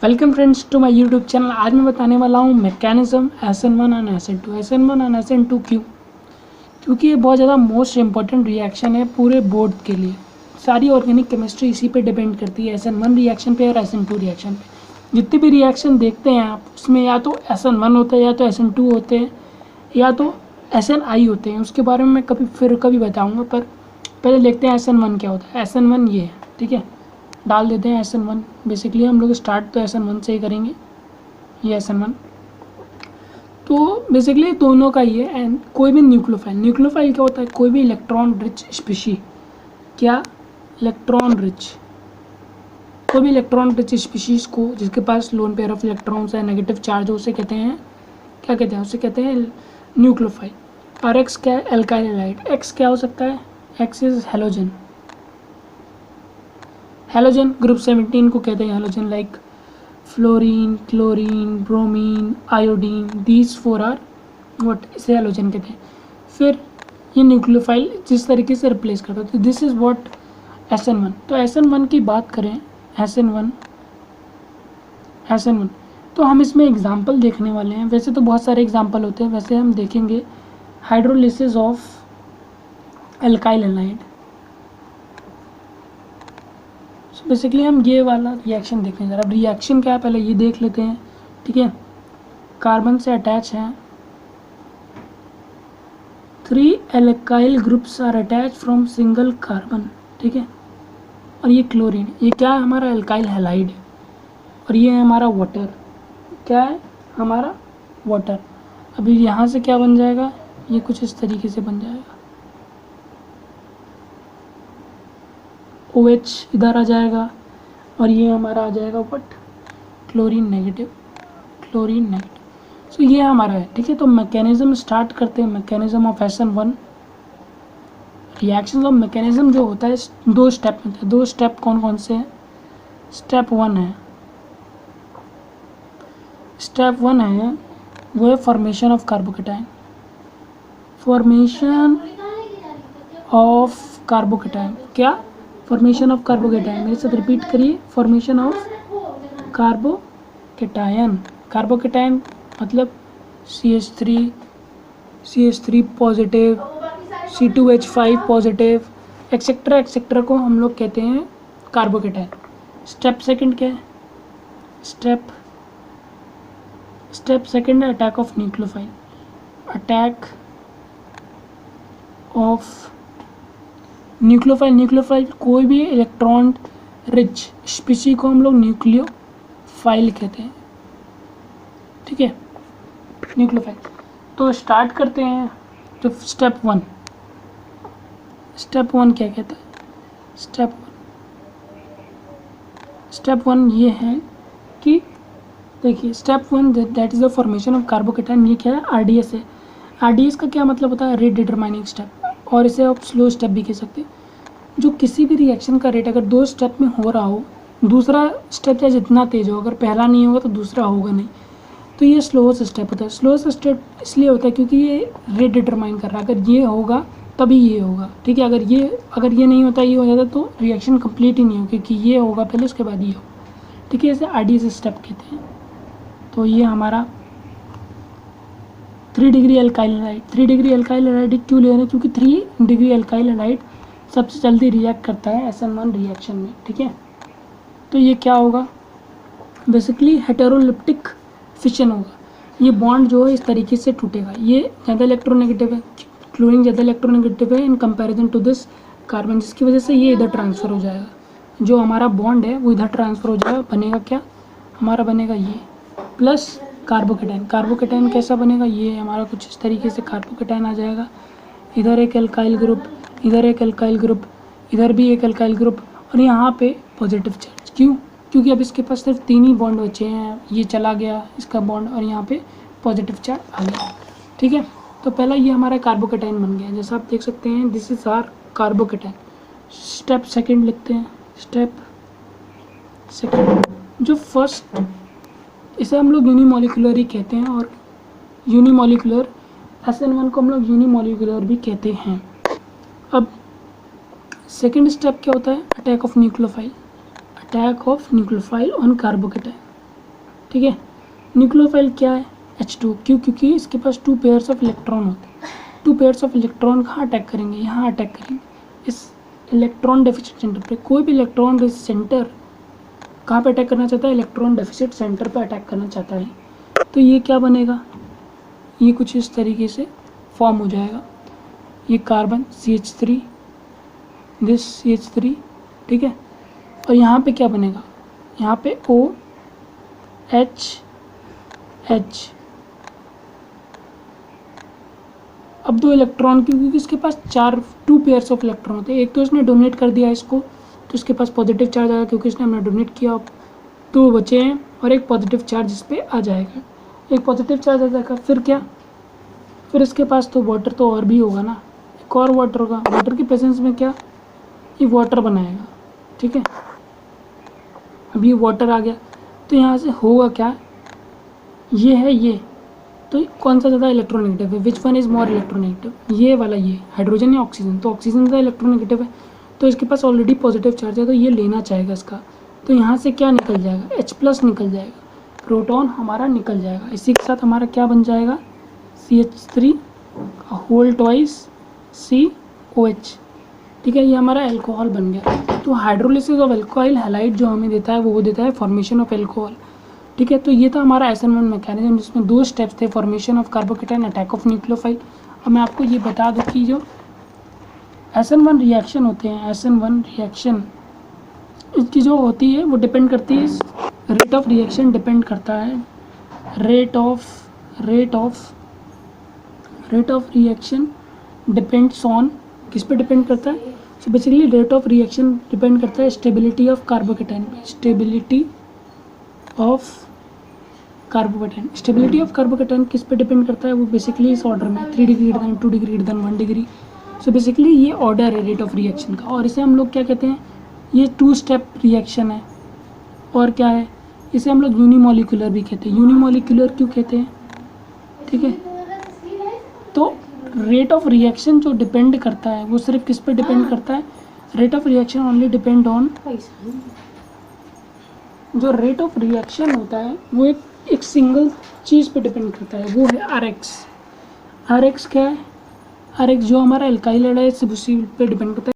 Welcome friends to my YouTube channel. आज मैं बताने वाला हूँ मैकेनिज्म SN1 और SN2। SN1 और SN2 क्यों? क्योंकि ये बहुत ज़्यादा मोस्ट इम्पॉर्टेंट रिएक्शन है पूरे बोर्ड के लिए। सारी ऑर्गेनिक केमिस्ट्री इसी पे डिपेंड करती है, SN1 रिएक्शन पे और SN2 रिएक्शन पे। जितने भी रिएक्शन देखते हैं आप, उसमें या तो SN1 होता है, या तो SN2 होते हैं, या तो SNI होते हैं। उसके बारे में मैं कभी बताऊँगा, पर पहले देखते हैं SN1 क्या होता है। SN1 ये है, ठीक है। डाल देते हैं SN1। बेसिकली हम लोग स्टार्ट तो SN1 से ही करेंगे। ये SN1 तो बेसिकली दोनों का ही है। एंड कोई भी न्यूक्लियोफाइल क्या होता है? कोई भी इलेक्ट्रॉन रिच स्पीशी, क्या इलेक्ट्रॉन रिच, कोई भी इलेक्ट्रॉन रिच स्पीशीज को जिसके पास लोन पेयर ऑफ इलेक्ट्रॉन्स है, नेगेटिव चार्ज हो, उसे कहते हैं, क्या कहते हैं? उसे कहते हैं न्यूक्लियोफाइल। और एक्स क्या है? Alkyl halide. एक्स क्या हो सकता है? X is halogen. Halogen group 17 को कहते हैं halogen, like fluorine, chlorine, bromine, iodine, these four are what, इसे हेलोजन कहते हैं। फिर ये न्यूक्लियोफाइल जिस तरीके से रिप्लेस करता है, तो दिस इज व्हाट SN1। तो SN1 की बात करें, SN1 तो हम इसमें एग्जाम्पल देखने वाले हैं। वैसे तो बहुत सारे एग्जाम्पल होते हैं, वैसे हम देखेंगे hydrolysis of alkyl halide. Basically हम ये वाला रिएक्शन देखने जा रहे हैं। अब रिएक्शन क्या है पहले ये देख लेते हैं, ठीक है। कार्बन से अटैच हैं, 3 alkyl groups are attach from single carbon, ठीक है। और ये क्लोरीन, ये क्या है? हमारा एल्काइल हैलाइड। और ये है हमारा वाटर, क्या है? हमारा वाटर। अभी यहाँ से क्या बन जाएगा? ये कुछ इस तरीके से बन जाएगा, OH इधर आ जाएगा, और ये हमारा आ जाएगा बट क्लोरीन नेगेटिव। सो ये हमारा है, ठीक है। तो मैकेनिज्म स्टार्ट करते हैं। Mechanism of SN1 reaction of mechanism जो होता है 2 स्टेप में होता है। 2 स्टेप कौन कौन से हैं? स्टेप 1 है वो है फॉर्मेशन ऑफ कार्बोकेटाइन। क्या? Formation of carbocation. मेरे साथ रिपीट करिए, फॉर्मेशन ऑफ कार्बोकेटाइन मतलब CH3 positive, C2H5 positive, etcetera को हम लोग कहते हैं कार्बोकेटाइन। स्टेप सेकंड क्या है? स्टेप सेकंड है अटैक ऑफ न्यूक्लियोफाइल। न्यूक्लियोफाइल कोई भी इलेक्ट्रॉन रिच स्पीशी को हम लोग न्यूक्लियोफाइल कहते हैं, ठीक है। न्यूक्लियोफाइल। तो स्टार्ट करते हैं। तो स्टेप 1 क्या कहता है? स्टेप 1 ये है कि देखिए, step 1 that is the formation of carbocation. ये क्या है? RDS है। RDS का क्या मतलब होता है? रेट डिटरमाइनिंग स्टेप, और इसे आप स्लो स्टेप भी कह सकते हैं। जो किसी भी रिएक्शन का रेट अगर 2 स्टेप में हो रहा हो, दूसरा स्टेप चाहे जितना तेज हो, अगर पहला नहीं होगा तो दूसरा होगा नहीं, तो ये स्लोएस्ट स्टेप होता है। स्लोएस्ट स्टेप इसलिए होता है क्योंकि ये रेट डिटरमाइन कर रहा है। अगर ये होगा तभी ये होगा, ठीक है। अगर ये नहीं होता, ये हो जाता, तो रिएक्शन कंप्लीट ही नहीं होगा, क्योंकि ये होगा पहले, उसके बाद ये होगा, ठीक है। इसे RDS स्टेप कहते हैं। तो ये हमारा 3 degree alkyl halide. 3 degree alkyl halide क्यों ले रहे हैं? क्योंकि 3 डिग्री एल्काइल हैलाइड सबसे जल्दी रिएक्ट करता है SN1 रिएक्शन में, ठीक है। तो ये क्या होगा? बेसिकली हेटेरोलिप्टिक फिशन होगा। ये बॉन्ड जो है इस तरीके से टूटेगा। ये ज़्यादा इलेक्ट्रोनेगेटिव है, क्लोरीन ज़्यादा इलेक्ट्रोनेगेटिव है in comparison to this carbon, जिसकी वजह से ये इधर ट्रांसफ़र हो जाएगा। जो हमारा बॉन्ड है वो इधर ट्रांसफ़र हो जाएगा। बनेगा क्या? हमारा बनेगा ये प्लस कार्बोकेटाइन कैसा बनेगा? ये हमारा कुछ इस तरीके से कार्बोकेटाइन आ जाएगा। इधर एक एल्काइल ग्रुप, इधर एक एल्काइल ग्रुप, इधर भी एक एल्काइल ग्रुप, और यहाँ पे पॉजिटिव चार्ज। क्यों? क्योंकि अब इसके पास सिर्फ 3 ही बॉन्ड बचे हैं। ये चला गया इसका बॉन्ड, और यहाँ पे पॉजिटिव चार्ज आ गया, ठीक है। तो पहला ये हमारा कार्बोकेटाइन बन गया, जैसा आप देख सकते हैं, this is our carbocation. Step second लिखते हैं। स्टेप सेकंड जो फर्स्ट, इसे हम लोग यूनिमोलिकुलर ही कहते हैं, और यूनिमोलिकुलर SN1 को हम लोग यूनिमोलिकुलर भी कहते हैं। अब सेकंड स्टेप क्या होता है? Attack of nucleophile on carbocation. ठीक है। न्यूक्लियोफाइल क्या है? H2, क्योंकि इसके पास 2 पेयर्स ऑफ इलेक्ट्रॉन होते हैं। 2 पेयर्स ऑफ इलेक्ट्रॉन कहाँ अटैक करेंगे? यहाँ अटैक करेंगे, इस इलेक्ट्रॉन डेफिसिट सेंटर पे। कोई भी इलेक्ट्रॉन सेंटर कहाँ पे अटैक करना चाहता है? इलेक्ट्रॉन डेफिसिट सेंटर पे अटैक करना चाहता है। तो ये क्या बनेगा? ये कुछ इस तरीके से फॉर्म हो जाएगा। ये कार्बन CH3, दिस CH3, ठीक है। और यहाँ पे क्या बनेगा? यहाँ पे OH। अब 2 इलेक्ट्रॉन, क्योंकि इसके पास 2 पेयर्स ऑफ इलेक्ट्रॉन होते हैं। एक तो इसने डोनेट कर दिया इसको, तो इसके पास पॉजिटिव चार्ज आएगा क्योंकि इसने हमने डोनेट किया। 2 बचे हैं और एक पॉजिटिव चार्ज इस पर आ जाएगा, एक पॉजिटिव चार्ज आ जाएगा। फिर क्या? फिर इसके पास तो वाटर तो और भी होगा ना, एक और वाटर होगा। वाटर की प्रेजेंस में क्या? ये वाटर बनाएगा, ठीक है। अब ये वाटर आ गया, तो यहाँ से होगा क्या? ये है ये, तो कौन सा ज़्यादा इलेक्ट्रोनेगेटिव है? Which one is more electronegative? ये वाला, ये हाइड्रोजन या ऑक्सीजन? तो ऑक्सीजन का इलेक्ट्रोनेगेटिव है, तो इसके पास ऑलरेडी पॉजिटिव चार्ज है, तो ये लेना चाहेगा इसका। तो यहाँ से क्या निकल जाएगा? H+ निकल जाएगा, प्रोटॉन हमारा निकल जाएगा। इसी के साथ हमारा क्या बन जाएगा? CH3 होल ट्वाइस COH, ठीक है। ये हमारा एल्कोहल बन गया। तो हाइड्रोलिसिस ऑफ एल्कोहल हैलाइड जो हमें देता है वो देता है फॉर्मेशन ऑफ एल्कोहल, ठीक है। तो ये था हमारा SN1 मैकेनिज्म, जिसमें 2 स्टेप्स थे, formation of carbocation, attack of nucleophile. अब मैं आपको ये बता दूं कि जो SN1 रिएक्शन होते हैं, SN1 रिएक्शन इसकी जो होती है वो डिपेंड करती है, रेट ऑफ रिएक्शन डिपेंड करता है, rate of reaction depends on, किस पे डिपेंड करता है? So basically rate of reaction depend करता है स्टेबिलिटी ऑफ कार्बोकेटाइन पे। स्टेबिलिटी ऑफ कार्बोकेटाइन किस पे डिपेंड करता है? वो बेसिकली इस ऑर्डर में 3 degree greater than 2 degree greater than 1 degree. So basically ये ऑर्डर है रेट ऑफ रिएक्शन का, और इसे हम लोग क्या कहते हैं? ये 2 स्टेप रिएक्शन है। और क्या है? इसे हम लोग यूनिमोलिकुलर भी कहते हैं। यूनिमोलिकुलर क्यों कहते हैं? ठीक है, तो रेट ऑफ रिएक्शन जो डिपेंड करता है वो सिर्फ किस पे डिपेंड करता है? Rate of reaction only depend on, जो रेट ऑफ रिएक्शन होता है वो एक सिंगल चीज़ पे डिपेंड करता है, वो है RX। RX क्या है? RX जो हमारा एल्काइल है उसी पे डिपेंड करता है।